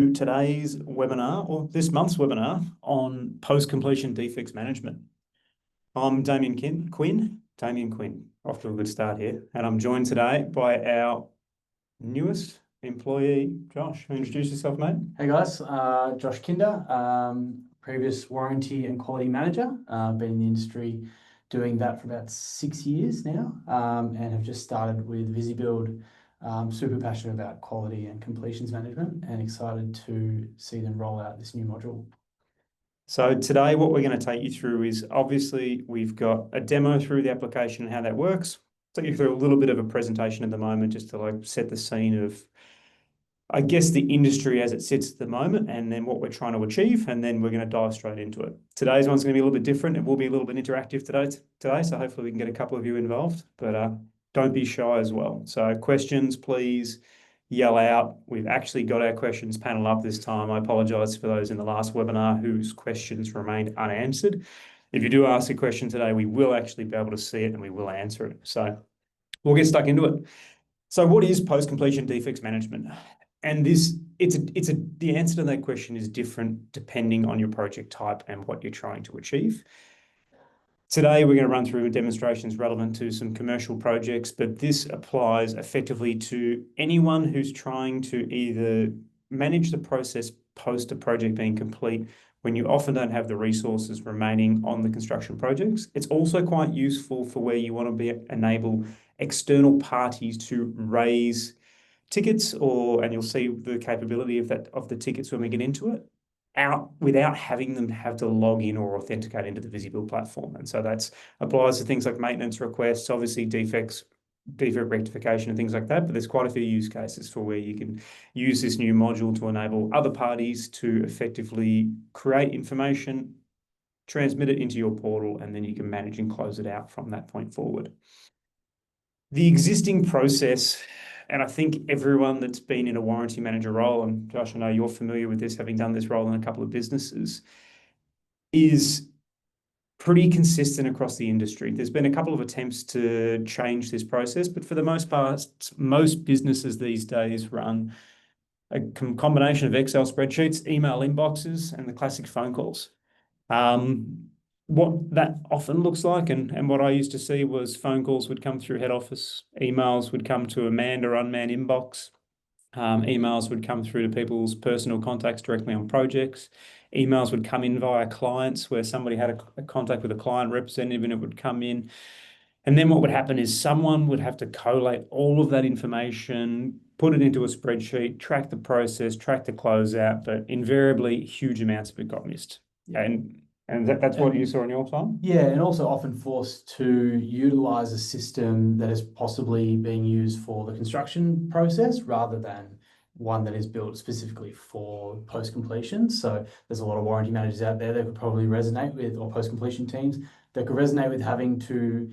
Today's webinar, or this month's webinar, on post-completion defects management. I'm Damien Quinn, off to a good start here, and I'm joined today by our newest employee, Josh. Introduce yourself, mate. Hey guys, Josh Kinder, previous warranty and quality manager. Been in the industry doing that for about 6 years now, and have just started with VisiBuild. Super passionate about quality and completions management, and excited to see them roll out this new module. So today what we're going to take you through is, obviously we've got a demo through the application and how that works. Take you through a little bit of a presentation at the moment just to set the scene of, I guess, the industry as it sits at the moment, and then what we're trying to achieve, and then we're going to dive straight into it. Today's one's going to be a little bit different. It will be a little bit interactive today, so hopefully we can get a couple of you involved, but don't be shy as well. So questions, please yell out. We've actually got our questions panel up this time. I apologise for those in the last webinar whose questions remained unanswered. If you do ask a question today, we will actually be able to see it and we will answer it. So we'll get stuck into it. So what is post-completion defects management? And the answer to that question is different depending on your project type and what you're trying to achieve. Today, we're going to run through demonstrations relevant to some commercial projects, but this applies effectively to anyone who's trying to either manage the process post a project being complete when you often don't have the resources remaining on the construction projects. It's also quite useful for where you want to enable external parties to raise tickets, and you'll see the capability of the tickets when we get into it, out without having them have to log in or authenticate into the VisiBuild platform. And so that applies to things like maintenance requests, obviously defect rectification and things like that, but there's quite a few use cases for where you can use this new module to enable other parties to effectively create information, transmit it into your portal, and then you can manage and close it out from that point forward. The existing process, and I think everyone that's been in a warranty manager role, and Josh, I know you're familiar with this, having done this role in a couple of businesses, is pretty consistent across the industry. There's been a couple of attempts to change this process, but for the most part, most businesses these days run a combination of Excel spreadsheets, email inboxes, and the classic phone calls. What that often looks like, and what I used to see, was phone calls would come through head office, emails would come to a manned or unmanned inbox, emails would come through to people's personal contacts directly on projects, emails would come in via clients where somebody had a contact with a client representative and it would come in. And then what would happen is someone would have to collate all of that information, put it into a spreadsheet, track the process, track the closeout, but invariably huge amounts of it got missed. Yeah. And that's what you saw in your time? Yeah, and also often forced to utilize a system that is possibly being used for the construction process rather than one that is built specifically for post-completion. So there's a lot of warranty managers out there that could probably resonate with, or post-completion teams that could resonate with having to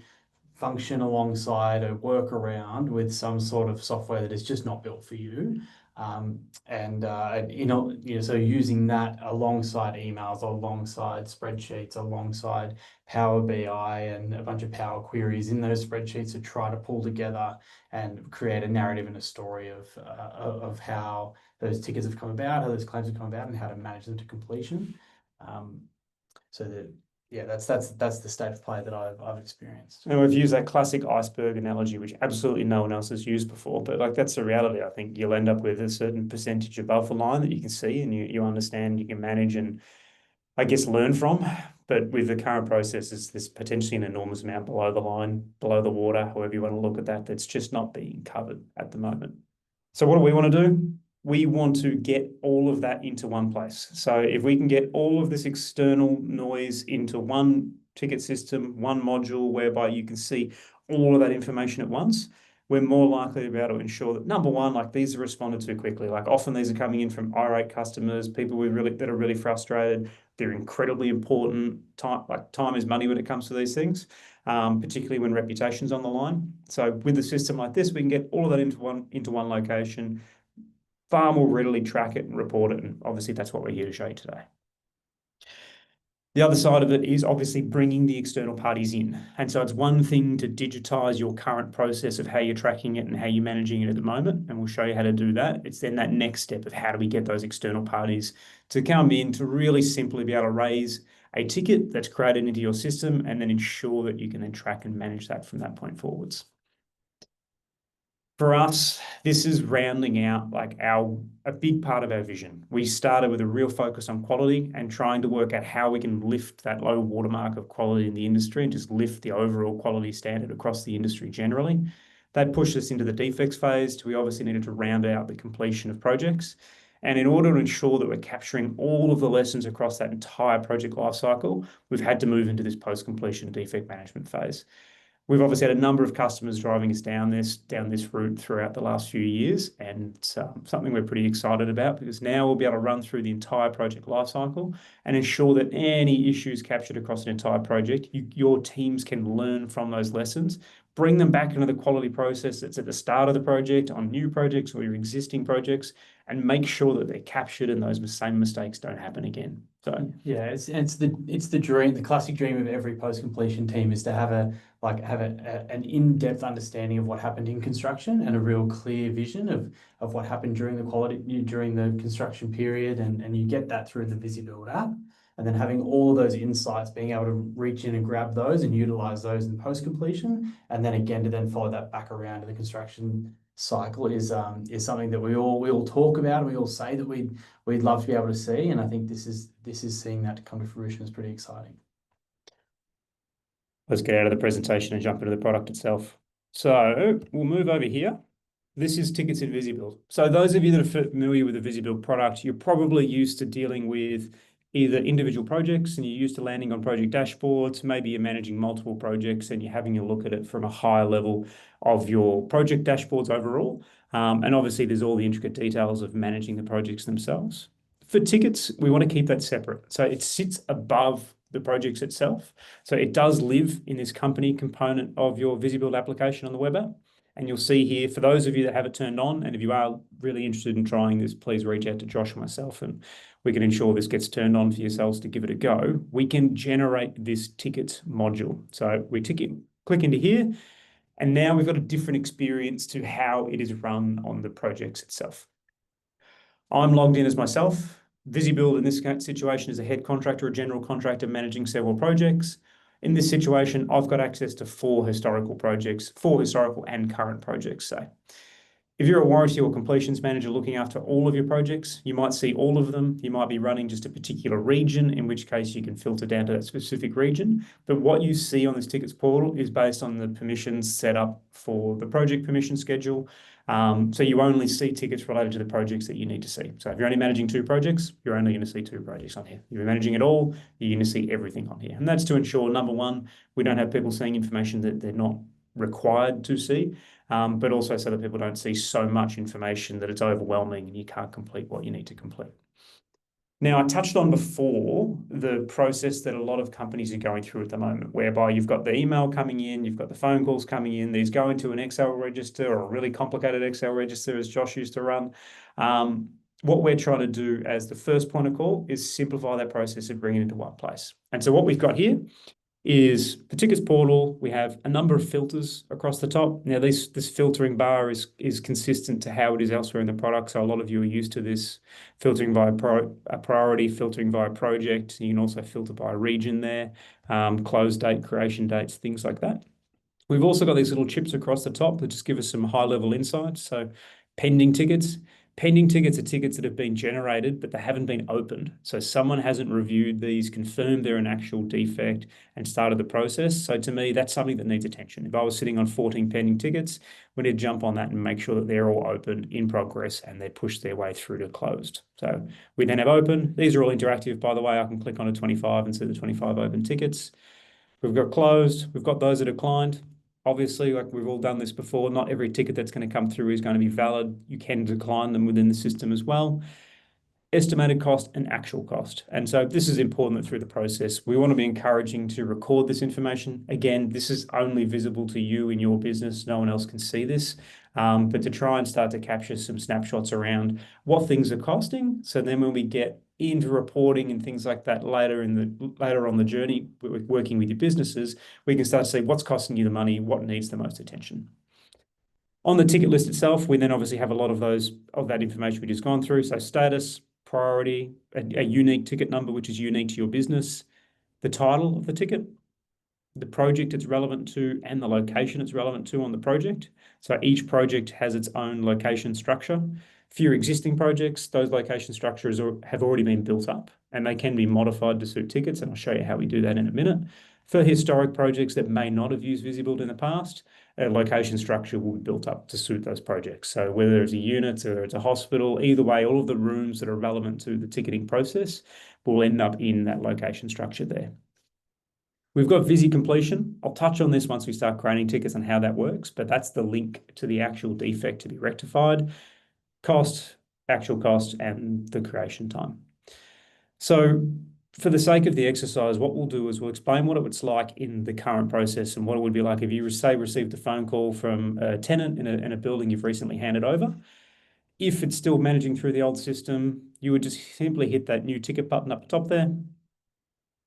function alongside or work around with some sort of software that is just not built for you. So using that alongside emails, alongside spreadsheets, alongside Power BI and a bunch of Power Queries in those spreadsheets to try to pull together and create a narrative and a story of how those tickets have come about, how those claims have come about, and how to manage them to completion. That's the state of play that I've experienced. And we've used that classic iceberg analogy, which absolutely no one else has used before, but that's the reality. I think you'll end up with a certain percentage above the line that you can see and you understand, you can manage and, I guess, learn from. But with the current processes, there's potentially an enormous amount below the line, below the water, however you want to look at that, that's just not being covered at the moment. So what do we want to do? We want to get all of that into one place. So if we can get all of this external noise into one ticket system, one module, whereby you can see all of that information at once, we're more likely to be able to ensure that, number one, these are responded to quickly. Often these are coming in from irate customers, people that are really frustrated. They're incredibly important. Time is money when it comes to these things, particularly when reputation's on the line. So with a system like this, we can get all of that into one location, far more readily track it and report it. And obviously that's what we're here to show you today. The other side of it is obviously bringing the external parties in. And so it's one thing to digitize your current process of how you're tracking it and how you're managing it at the moment. And we'll show you how to do that. It's then that next step of how do we get those external parties to come in to really simply be able to raise a ticket that's created into your system and then ensure that you can then track and manage that from that point forwards. For us, this is rounding out like a big part of our vision. We started with a real focus on quality and trying to work out how we can lift that low watermark of quality in the industry and just lift the overall quality standard across the industry generally. That pushed us into the defects phase. We obviously needed to round out the completion of projects. And in order to ensure that we're capturing all of the lessons across that entire project lifecycle, we've had to move into this post-completion defect management phase. We've obviously had a number of customers driving us down this route throughout the last few years, and something we're pretty excited about because now we'll be able to run through the entire project lifecycle and ensure that any issues captured across an entire project, your teams can learn from those lessons, bring them back into the quality process that's at the start of the project, on new projects or your existing projects, and make sure that they're captured and those same mistakes don't happen again. So yeah, it's the dream, the classic dream of every post-completion team is to have an in-depth understanding of what happened in construction and a real clear vision of what happened during the construction period, and you get that through the VisiBuild app. And then having all of those insights, being able to reach in and grab those and utilize those in post-completion, and then again to then follow that back around to the construction cycle is something that we all talk about and we all say that we'd love to be able to see. And I think this is seeing that come to fruition is pretty exciting. let's get out of the presentation and jump into the product itself. So we'll move over here. This is tickets in VisiBuild. So those of you that are familiar with the VisiBuild product, you're probably used to dealing with either individual projects and you're used to landing on project dashboards. Maybe you're managing multiple projects and you're having a look at it from a higher level of your project dashboards overall. And obviously there's all the intricate details of managing the projects themselves. For tickets, we want to keep that separate. So it sits above the projects itself. So it does live in this company component of your VisiBuild application on the web app. And you'll see here, for those of you that have it turned on, and if you are really interested in trying this, please reach out to Josh or myself and we can ensure this gets turned on for yourselves to give it a go. We can generate this tickets module. So we click into here, and now we've got a different experience to how it is run on the projects itself. I'm logged in as myself. VisiBuild in this situation is a head contractor, a general contractor managing several projects. In this situation, I've got access to 4 historical projects, 4 historical and current projects. So if you're a warranty or completions manager looking after all of your projects, you might see all of them. You might be running just a particular region, in which case you can filter down to that specific region. But what you see on this tickets portal is based on the permissions set up for the project permission schedule. So you only see tickets related to the projects that you need to see. So if you're only managing 2 projects, you're only going to see 2 projects on here. If you're managing it all, you're going to see everything on here. And that's to ensure, number one, we don't have people seeing information that they're not required to see, but also so that people don't see so much information that it's overwhelming and you can't complete what you need to complete. Now, I touched on before the process that a lot of companies are going through at the moment, whereby you've got the email coming in, you've got the phone calls coming in, these go into an Excel register or a really complicated Excel register as Josh used to run. What we're trying to do as the first point of call is simplify that process and bring it into one place. And so what we've got here is the tickets portal. We have a number of filters across the top. Now, this filtering bar is consistent to how it is elsewhere in the product. So a lot of you are used to this filtering by a priority, filtering by a project. You can also filter by a region there, close date, creation dates, things like that. We've also got these little chips across the top that just give us some high-level insights. So pending tickets. Pending tickets are tickets that have been generated, but they haven't been opened. So someone hasn't reviewed these, confirmed they're an actual defect, and started the process. So to me, that's something that needs attention. If I was sitting on 14 pending tickets, we need to jump on that and make sure that they're all open, in progress, and they push their way through to closed. So we then have open. These are all interactive, by the way. I can click on a 25 and see the 25 open tickets. We've got closed. We've got those that are declined. Obviously, like we've all done this before, not every ticket that's going to come through is going to be valid. You can decline them within the system as well. Estimated cost and actual cost. And so this is important that through the process, we want to be encouraging to record this information. Again, this is only visible to you in your business. No one else can see this. But to try and start to capture some snapshots around what things are costing. So then when we get into reporting and things like that later on the journey, working with your businesses, we can start to see what's costing you the money, what needs the most attention. On the ticket list itself, we then obviously have a lot of that information we just gone through. So status, priority, a unique ticket number, which is unique to your business, the title of the ticket, the project it's relevant to, and the location it's relevant to on the project. So each project has its own location structure. For your existing projects, those location structures have already been built up and they can be modified to suit tickets. And I'll show you how we do that in a minute. For historic projects that may not have used VisiBuild in the past, a location structure will be built up to suit those projects. So whether it's a unit or it's a hospital, either way, all of the rooms that are relevant to the ticketing process will end up in that location structure there. We've got Visi completion. I'll touch on this once we start creating tickets and how that works, but that's the link to the actual defect to be rectified, cost, actual cost, and the creation time. So for the sake of the exercise, what we'll do is we'll explain what it's like in the current process and what it would be like if you say received a phone call from a tenant in a building you've recently handed over. If it's still managing through the old system, you would just simply hit that new ticket button up the top there.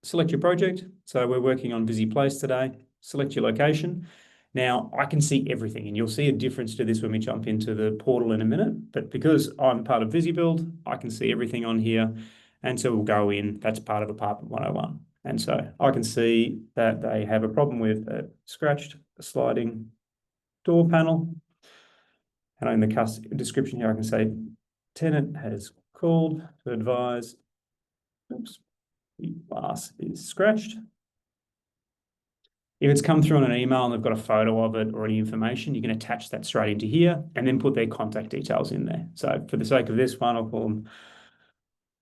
Select your project. So we're working on Busy Place today. Select your location. Now I can see everything and you'll see a difference to this when we jump into the portal in a minute, but because I'm part of VisiBuild, I can see everything on here. And so we'll go in, that's part of Apartment 101. And so I can see that they have a problem with a scratched sliding door panel. And in the description here, I can say tenant has called to advise, oops, the glass is scratched. If it's come through on an email and they've got a photo of it or any information, you can attach that straight into here and then put their contact details in there. So for the sake of this one, I'll call them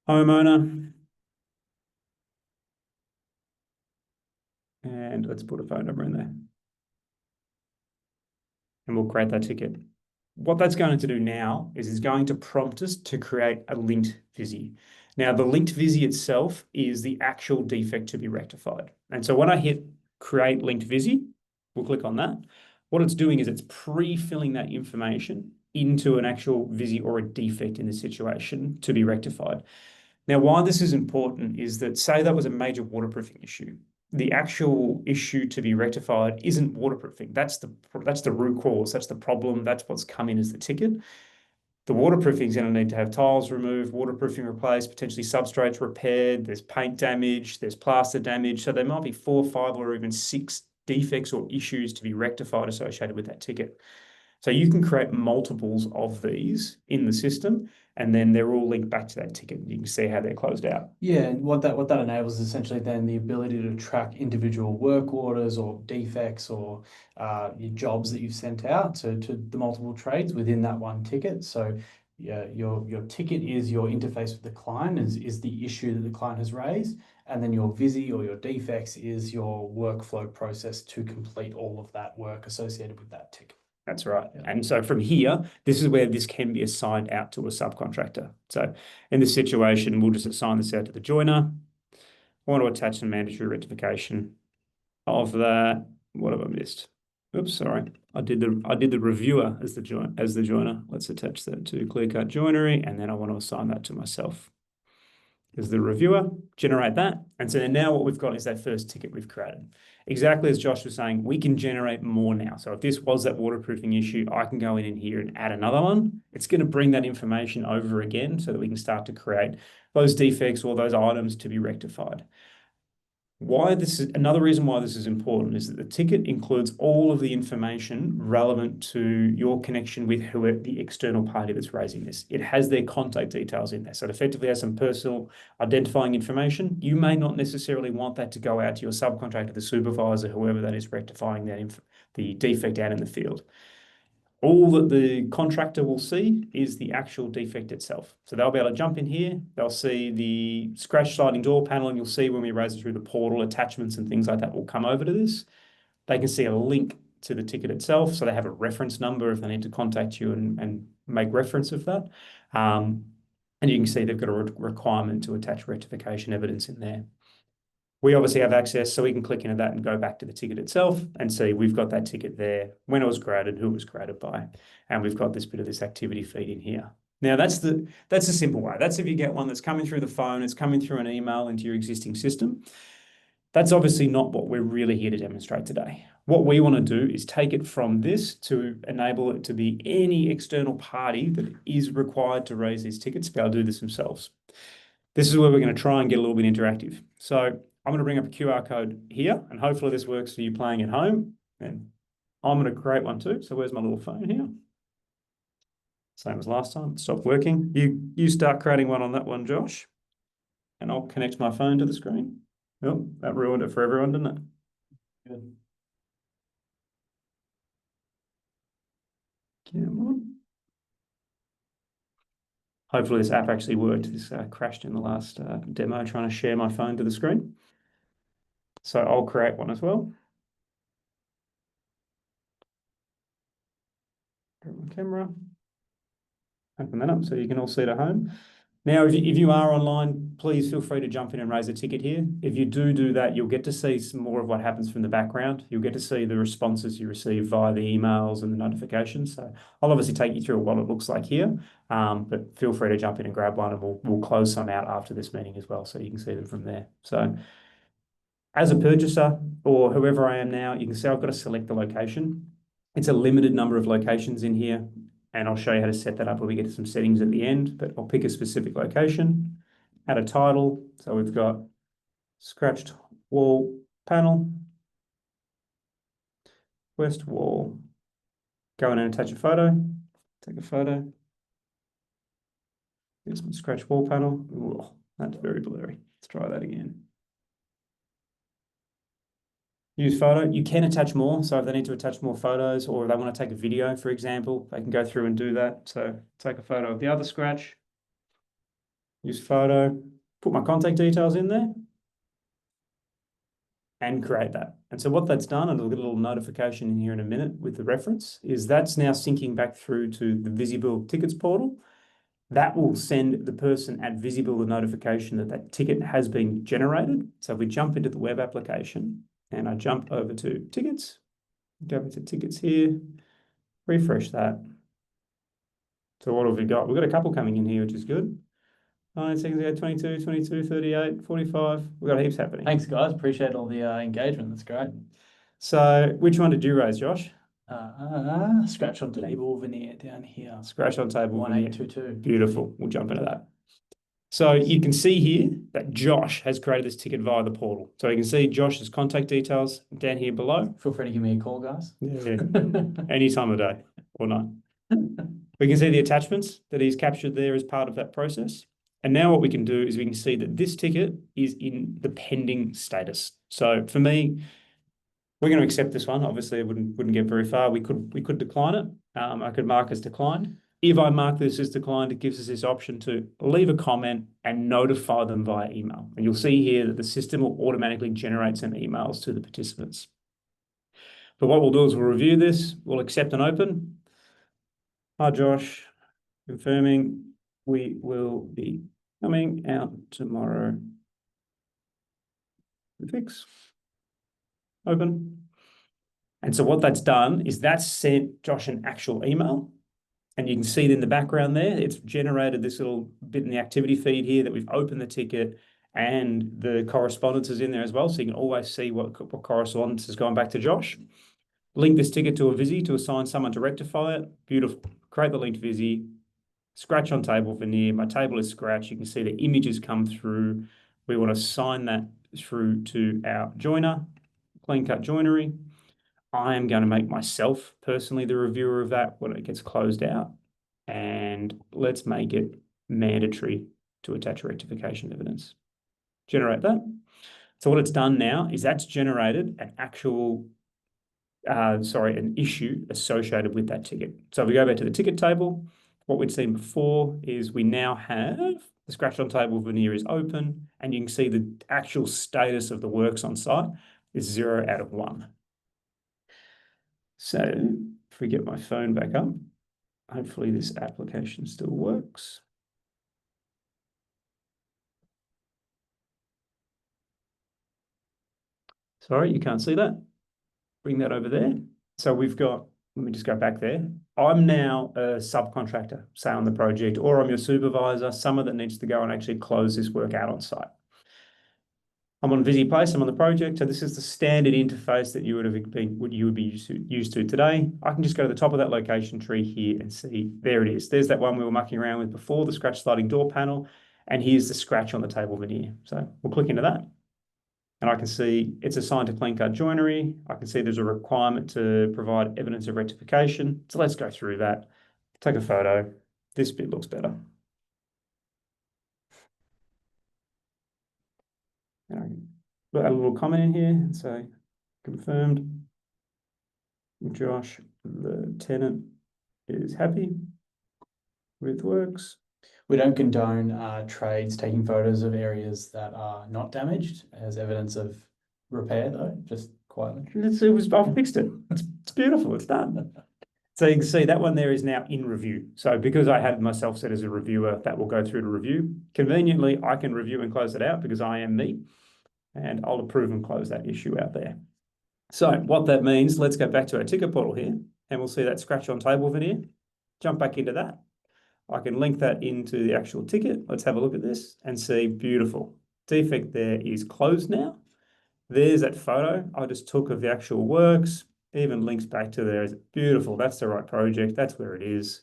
homeowner. And let's put a phone number in there. And we'll create that ticket. What that's going to do now is it's going to prompt us to create a linked Visi. Now, the linked Visi itself is the actual defect to be rectified. And so when I hit create linked Visi, we'll click on that. What it's doing is it's pre-filling that information into an actual Visi or a defect in the situation to be rectified. Now, why this is important is that say that was a major waterproofing issue. The actual issue to be rectified isn't waterproofing. That's the root cause. That's the problem. That's what's come in as the ticket. The waterproofing is going to need to have tiles removed, waterproofing replaced, potentially substrates repaired. There's paint damage, there's plaster damage. So there might be 4, 5, or even 6 defects or issues to be rectified associated with that ticket. So you can create multiples of these in the system, and then they're all linked back to that ticket. You can see how they're closed out. Yeah, and what that enables is essentially then the ability to track individual work orders or defects or your jobs that you've sent out to the multiple trades within that one ticket. So yeah, your ticket is your interface with the client, is the issue that the client has raised, and then your Visi or your defects is your workflow process to complete all of that work associated with that ticket. That's right. Yeah. And so from here, this is where this can be assigned out to a subcontractor. So in this situation, we'll just assign this out to the joiner. I want to attach some mandatory rectification of that. What have I missed? Oops, sorry. I did the reviewer as the joiner. Let's attach that to Clear Cut Joinery, and then I want to assign that to myself as the reviewer, generate that. And so now what we've got is that first ticket we've created. Exactly as Josh was saying, we can generate more now. So if this was that waterproofing issue, I can go in here and add another one. It's going to bring that information over again so that we can start to create those defects or those items to be rectified. Another reason why this is important is that the ticket includes all of the information relevant to your connection with the external party that's raising this. It has their contact details in there. So it effectively has some personal identifying information. You may not necessarily want that to go out to your subcontractor, the supervisor, whoever that is rectifying the defect out in the field. All that the contractor will see is the actual defect itself. So they'll be able to jump in here, they'll see the scratch sliding door panel, and you'll see when we raise it through the portal, attachments and things like that will come over to this. They can see a link to the ticket itself, so they have a reference number if they need to contact you and make reference of that. And you can see they've got a requirement to attach rectification evidence in there. We obviously have access, so we can click into that and go back to the ticket itself and see we've got that ticket there, when it was created, who it was created by, and we've got this bit of this activity feed in here. Now that's a simple way. That's if you get one that's coming through the phone, it's coming through an email into your existing system. That's obviously not what we're really here to demonstrate today. What we want to do is take it from this to enable it to be any external party that is required to raise these tickets to be able to do this themselves. This is where we're going to try and get a little bit interactive. So I'm going to bring up a QR code here, and hopefully this works for you playing at home. And I'm going to create one too. So where's my little phone here? Same as last time. It stopped working. You start creating one on that one, Josh, and I'll connect my phone to the screen. Oh, that ruined it for everyone, didn't it? Good. Come on. Hopefully this app actually worked. This crashed in the last demo trying to share my phone to the screen. So I'll create one as well. Grab my camera. Open that up so you can all see it at home. Now, if you are online, please feel free to jump in and raise a ticket here. If you do that, you'll get to see some more of what happens from the background. You'll get to see the responses you receive via the emails and the notifications. So I'll obviously take you through what it looks like here, but feel free to jump in and grab one, and we'll close some out after this meeting as well, so you can see them from there. So as a purchaser or whoever I am now, you can see I've got to select the location. It's a limited number of locations in here, and I'll show you how to set that up when we get to some settings at the end, but I'll pick a specific location, add a title. So we've got scratched wall panel, west wall, go in and attach a photo, take a photo. Here's my scratch wall panel. Ooh, that's very blurry. Let's try that again. Use photo. You can attach more. So if they need to attach more photos or they want to take a video, for example, they can go through and do that. So take a photo of the other scratch, use photo, put my contact details in there and create that. And so what that's done, and we'll get a little notification in here in a minute with the reference, is that's now syncing back through to the Visible Tickets portal. That will send the person at Visible the notification that that ticket has been generated. So if we jump into the web application, and I jump over to tickets, go over to tickets here, refresh that. So what have we got? We've got a couple coming in here, which is good. 9 seconds ago, 22, 22, 38, 45. We've got heaps happening. Thanks, guys. Appreciate all the engagement. That's great. So which one did you raise, Josh? Scratch on table veneer down here. Scratch on table veneer. 1822. Beautiful. We'll jump into that. So you can see here that Josh has created this ticket via the portal. So you can see Josh's contact details down here below. Feel free to give me a call, guys. Yeah, any time of day or night. We can see the attachments that he's captured there as part of that process. And now what we can do is we can see that this ticket is in the pending status. So for me, we're going to accept this one. Obviously, it wouldn't get very far. We could decline it. I could mark as declined. If I mark this as declined, it gives us this option to leave a comment and notify them via email. And you'll see here that the system will automatically generate some emails to the participants. But what we'll do is we'll review this, we'll accept and open. Hi, Josh, confirming we will be coming out tomorrow. Fix. Open. And so what that's done is that's sent Josh an actual email. And you can see it in the background there. It's generated this little bit in the activity feed here that we've opened the ticket and the correspondence is in there as well. So you can always see what correspondence has gone back to Josh. Link this ticket to a Visi to assign someone to rectify it. Beautiful. Create the linked Visi. Scratch on table veneer. My table is scratched. You can see the images come through. We want to assign that through to our joiner, clean cut joinery. I am going to make myself personally the reviewer of that when it gets closed out. And let's make it mandatory to attach rectification evidence. Generate that. So what it's done now is that's generated an actual, an issue associated with that ticket. So if we go back to the ticket table, what we'd seen before is we now have the scratch on table veneer is open, and you can see the actual status of the works on site is 0 out of 1. So if we get my phone back up, hopefully this application still works. Sorry, you can't see that. Bring that over there. So we've got let me just go back there. I'm now a subcontractor, say on the project, or I'm your supervisor, someone that needs to go and actually close this work out on site. I'm on VisiPlace, I'm on the project. So this is the standard interface that you would be used to today. I can just go to the top of that location tree here and see, there it is. There's that one we were mucking around with before, the scratch sliding door panel. And here's the scratch on the table veneer. So we'll click into that. And I can see it's assigned to clean cut joinery. I can see there's a requirement to provide evidence of rectification. So let's go through that. Take a photo. This bit looks better. Put a little comment in here and say, confirmed. Josh, the tenant, is happy with works. We don't condone trades taking photos of areas that are not damaged as evidence of repair, though, just quietly. I've fixed it. It's beautiful. It's done. So you can see that one there is now in review. So because I had myself set as a reviewer, that will go through to review. Conveniently, I can review and close it out because I am me, and I'll approve and close that issue out there. So what that means, let's go back to our ticket portal here, and we'll see that scratch on table veneer. Jump back into that. I can link that into the actual ticket. Let's have a look at this and see, beautiful. Defect there is closed now. There's that photo I just took of the actual works, even links back to there. It's beautiful. That's the right project. That's where it is.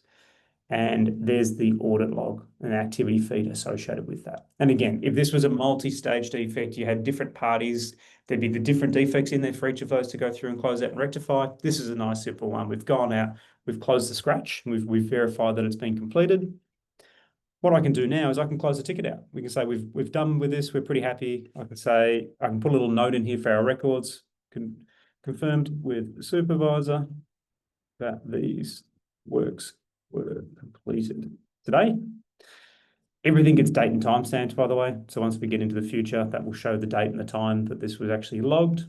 And there's the audit log and activity feed associated with that. And again, if this was a multi-stage defect, you had different parties, there'd be the different defects in there for each of those to go through and close out and rectify. This is a nice simple one. We've gone out, we've closed the scratch, we've verified that it's been completed. What I can do now is I can close the ticket out. We can say we've done with this, we're pretty happy. I can say, I can put a little note in here for our records, confirmed with the supervisor that these works were completed today. Everything gets date and time stamped, by the way. So once we get into the future, that will show the date and the time that this was actually logged.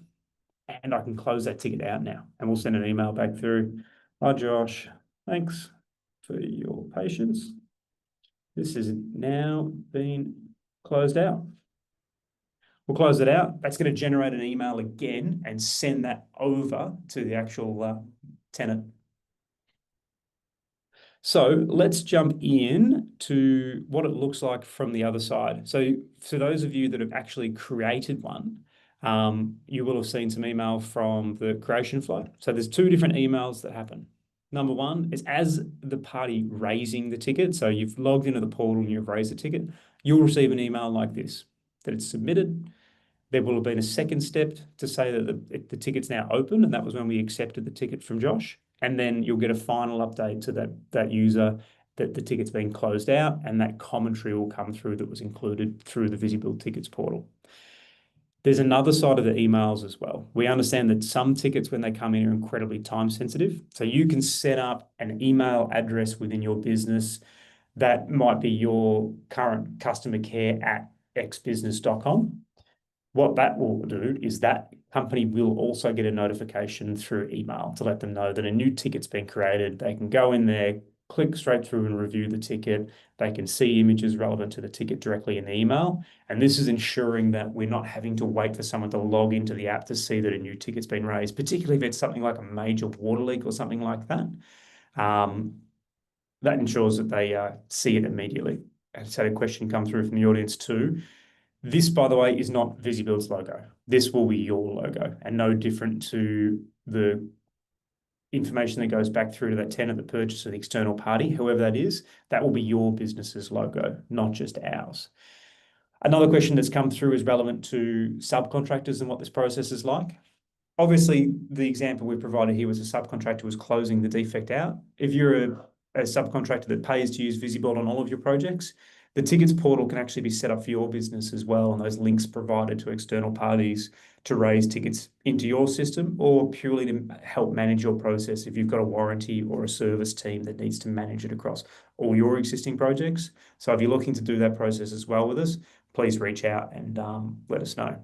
And I can close that ticket out now. And we'll send an email back through. Hi, Josh. Thanks for your patience. This has now been closed out. We'll close it out. That's going to generate an email again and send that over to the actual tenant. So let's jump in to what it looks like from the other side. So for those of you that have actually created one, you will have seen some email from the creation flow. So there's two different emails that happen. Number one is as the party raising the ticket. So you've logged into the portal and you've raised the ticket, you'll receive an email like this, that it's submitted. There will have been a second step to say that the ticket's now open, and that was when we accepted the ticket from Josh. And then you'll get a final update to that user that the ticket's been closed out, and that commentary will come through that was included through the VisiBuild tickets portal. There's another side of the emails as well. We understand that some tickets, when they come in, are incredibly time sensitive. So you can set up an email address within your business that might be your current customer care at xbusiness.com. What that will do is that company will also get a notification through email to let them know that a new ticket's been created. They can go in there, click straight through and review the ticket. They can see images relevant to the ticket directly in the email. And this is ensuring that we're not having to wait for someone to log into the app to see that a new ticket's been raised, particularly if it's something like a major water leak or something like that. That ensures that they see it immediately. I just had a question come through from the audience too. This, by the way, is not VisiBuild's logo. This will be your logo, and no different to the information that goes back through to that tenant, the purchase of the external party, whoever that is, that will be your business's logo, not just ours. Another question that's come through is relevant to subcontractors and what this process is like. Obviously, the example we provided here was a subcontractor was closing the defect out. If you're a subcontractor that pays to use VisiBuild on all of your projects, the tickets portal can actually be set up for your business as well, and those links provided to external parties to raise tickets into your system, or purely to help manage your process if you've got a warranty or a service team that needs to manage it across all your existing projects. So if you're looking to do that process as well with us, please reach out and let us know.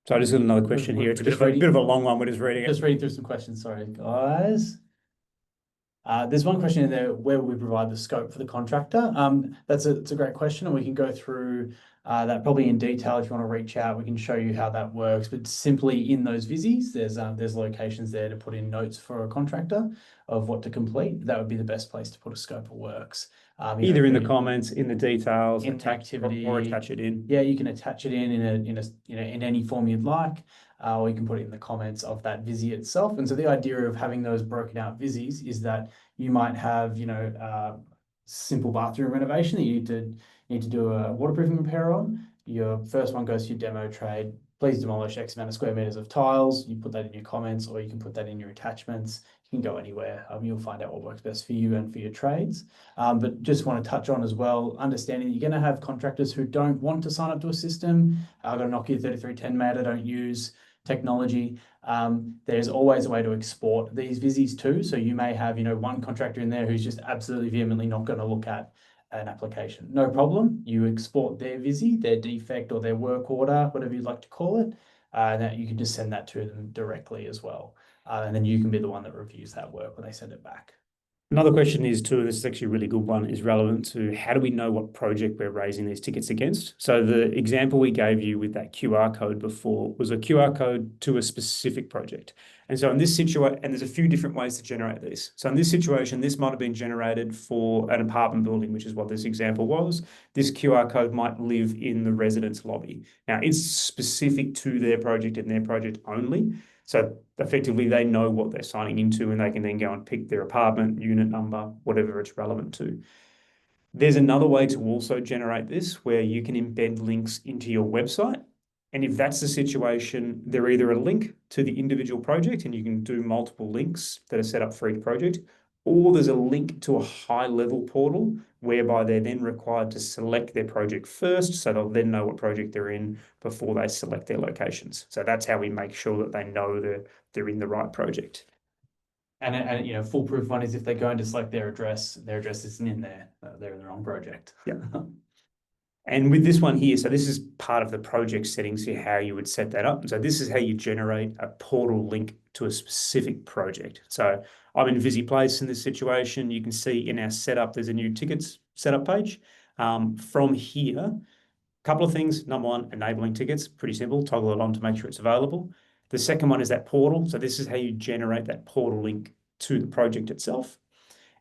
So I just got another question here. It's a bit of a long one. We're just reading it. Just reading through some questions. Sorry, guys. There's one question in there, where will we provide the scope for the contractor? It's a great question, and we can go through that probably in detail, if you want to reach out, we can show you how that works. But simply in those visis, there's locations there to put in notes for a contractor of what to complete. That would be the best place to put a scope of works. Either in the comments, in the details, in the activity, or attach it in. Yeah, you can attach it in any form you'd like, or you can put it in the comments of that visi itself. And so the idea of having those broken out visis is that you might have, simple bathroom renovation that you need to do a waterproofing repair on. Your first one goes to your demo trade. Please demolish X amount of square meters of tiles. You put that in your comments, or you can put that in your attachments. You can go anywhere. You'll find out what works best for you and for your trades. But just want to touch on as well, understanding that you're going to have contractors who don't want to sign up to a system. I've got a Nokia 3310 mate, I don't use technology. There's always a way to export these visis too. So you may have, one contractor in there who's just absolutely vehemently not going to look at an application. No problem. You export their visi, their defect or their work order, whatever you'd like to call it, and that you can just send that to them directly as well. And then you can be the one that reviews that work when they send it back. Another question is too, this is actually a really good one, is relevant to how do we know what project we're raising these tickets against? So the example we gave you with that QR code before was a QR code to a specific project. And so in this situation, and there's a few different ways to generate these. So in this situation, this might have been generated for an apartment building, which is what this example was. This QR code might live in the residence lobby. Now it's specific to their project and their project only. So effectively, they know what they're signing into and they can then go and pick their apartment, unit number, whatever it's relevant to. There's another way to also generate this where you can embed links into your website. And if that's the situation, they're either a link to the individual project and you can do multiple links that are set up for each project, or there's a link to a high-level portal whereby they're then required to select their project first, so they'll then know what project they're in before they select their locations. So that's how we make sure that they know they're in the right project. And foolproof one is if they go and just select their address isn't in there, they're in the wrong project. Yeah. And with this one here, so this is part of the project settings here, how you would set that up. So this is how you generate a portal link to a specific project. So I'm in VisiPlace in this situation. You can see in our setup, there's a new tickets setup page. From here, a couple of things. Number one, enabling tickets, pretty simple. Toggle it on to make sure it's available. The second one is that portal. So this is how you generate that portal link to the project itself.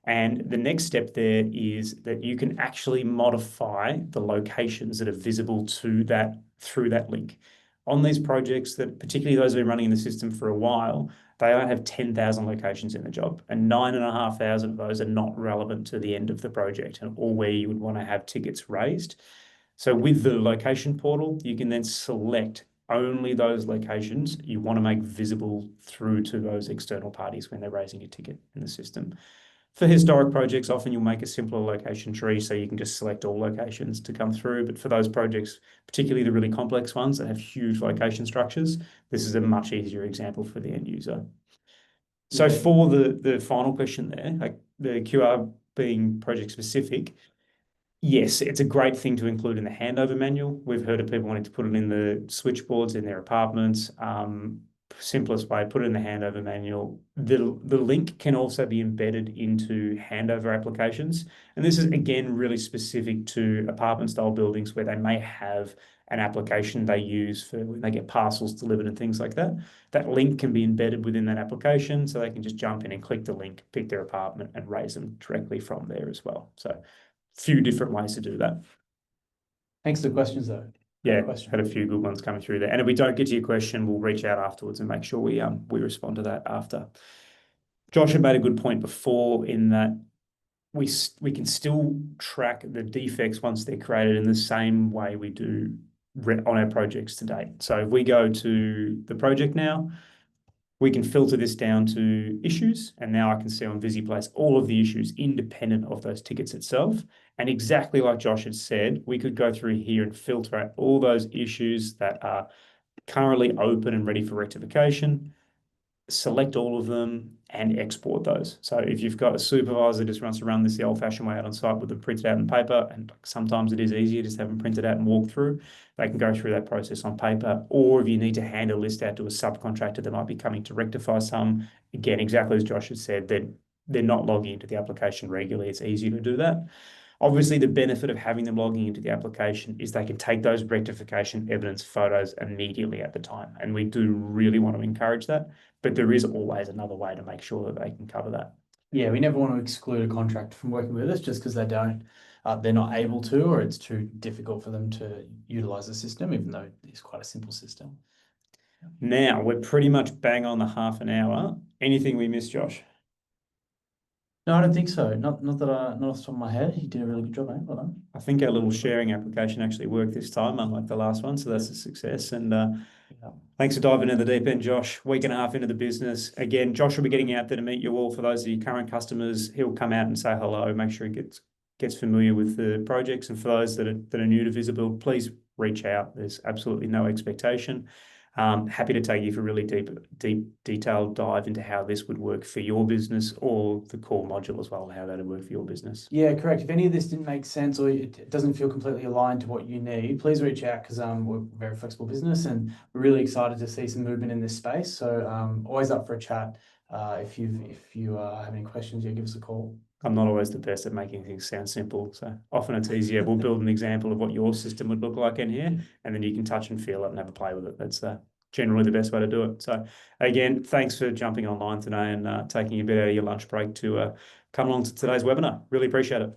And the next step there is that you can actually modify the locations that are visible to that through that link. On these projects, that particularly those that have been running in the system for a while, they don't have 10,000 locations in the job, and 9,500 of those are not relevant to the end of the project and or where you would want to have tickets raised. So with the location portal, you can then select only those locations you want to make visible through to those external parties when they're raising a ticket in the system. For historic projects, often you'll make a simpler location tree so you can just select all locations to come through. But for those projects, particularly the really complex ones that have huge location structures, this is a much easier example for the end user. So for the final question there, like the QR being project specific, yes, it's a great thing to include in the handover manual. We've heard of people wanting to put it in the switchboards in their apartments. Simplest way, put it in the handover manual. The link can also be embedded into handover applications. And this is, again, really specific to apartment style buildings where they may have an application they use for when they get parcels delivered and things like that. That link can be embedded within that application so they can just jump in and click the link, pick their apartment and raise them directly from there as well. So a few different ways to do that. Thanks for the questions though. Yeah, had a few good ones coming through there. And if we don't get to your question, we'll reach out afterwards and make sure we respond to that after. Josh had made a good point before in that we can still track the defects once they're created in the same way we do on our projects to date. So if we go to the project now, we can filter this down to issues, and now I can see on VisiPlace all of the issues independent of those tickets itself. And exactly like Josh had said, we could go through here and filter out all those issues that are currently open and ready for rectification, select all of them and export those. So if you've got a supervisor that just wants to run this the old-fashioned way out on site with them printed out in paper, and sometimes it is easier just to have them printed out and walk through, they can go through that process on paper. Or if you need to hand a list out to a subcontractor that might be coming to rectify some, again, exactly as Josh has said, they're not logging into the application regularly. It's easier to do that. Obviously, the benefit of having them logging into the application is they can take those rectification evidence photos immediately at the time. And we do really want to encourage that, but there is always another way to make sure that they can cover that. Yeah, we never want to exclude a contractor from working with us just because they're not able to, or it's too difficult for them to utilize the system, even though it's quite a simple system. Now we're pretty much bang on the half an hour. Anything we missed, Josh? No, I don't think so. Not off the top of my head. You did a really good job, mate. Well done. I think our little sharing application actually worked this time, unlike the last one. So that's a success. And Yeah. thanks for diving into the deep end, Josh. Week and a half into the business. Again, Josh will be getting out there to meet you all. For those of you current customers, he'll come out and say hello, make sure he gets familiar with the projects. And for those that are new to VisiBuild, please reach out. There's absolutely no expectation. Happy to take you for a really deep, detailed dive into how this would work for your business, or the core module as well, how that would work for your business. Yeah, correct. If any of this didn't make sense or it doesn't feel completely aligned to what you need, please reach out because we're a very flexible business and we're really excited to see some movement in this space. So always up for a chat. If you have any questions, yeah, give us a call. I'm not always the best at making things sound simple, so often it's easier. We'll build an example of what your system would look like in here, and then you can touch and feel it and have a play with it. That's generally the best way to do it. So again, thanks for jumping online today and taking a bit out of your lunch break to come along to today's webinar. Really appreciate it.